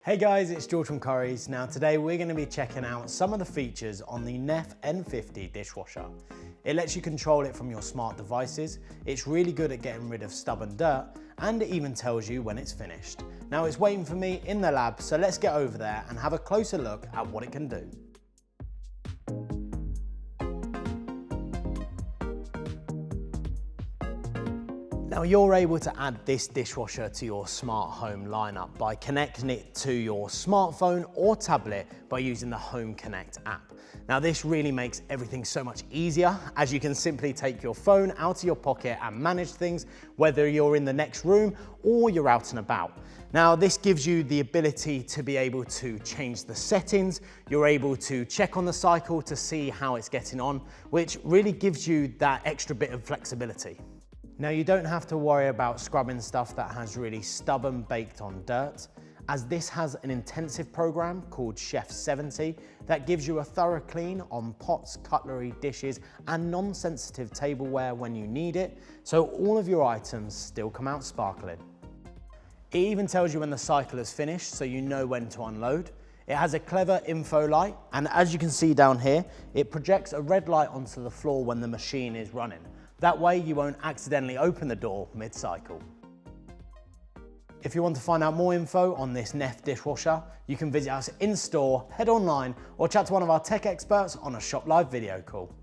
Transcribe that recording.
Hey guys, it's George from Currys. Now today we're going to be checking out some of the features on the Neff N50 dishwasher. It lets you control it from your smart devices, it's really good at getting rid of stubborn dirt, and it even tells you when it's finished. Now it's waiting for me in the lab, so let's get over there and have a closer look at what it can do. Now you're able to add this dishwasher to your smart home lineup by connecting it to your smartphone or tablet by using the Home Connect app. Now this really makes everything so much easier, as you can simply take your phone out of your pocket and manage things, whether you're in the next room or you're out and about. Now this gives you the ability to be able to change the settings, you're able to check on the cycle to see how it's getting on, which really gives you that extra bit of flexibility. Now you don't have to worry about scrubbing stuff that has really stubborn baked on dirt, as this has an intensive program called Chef 70 that gives you a thorough clean on pots, cutlery, dishes and non-sensitive tableware when you need it, so all of your items still come out sparkling. It even tells you when the cycle is finished, so you know when to unload. It has a clever info light, and as you can see down here, it projects a red light onto the floor when the machine is running. That way you won't accidentally open the door mid-cycle. If you want to find out more info on this Neff dishwasher, you can visit us in store, head online, or chat to one of our tech experts on a Shop Live video call.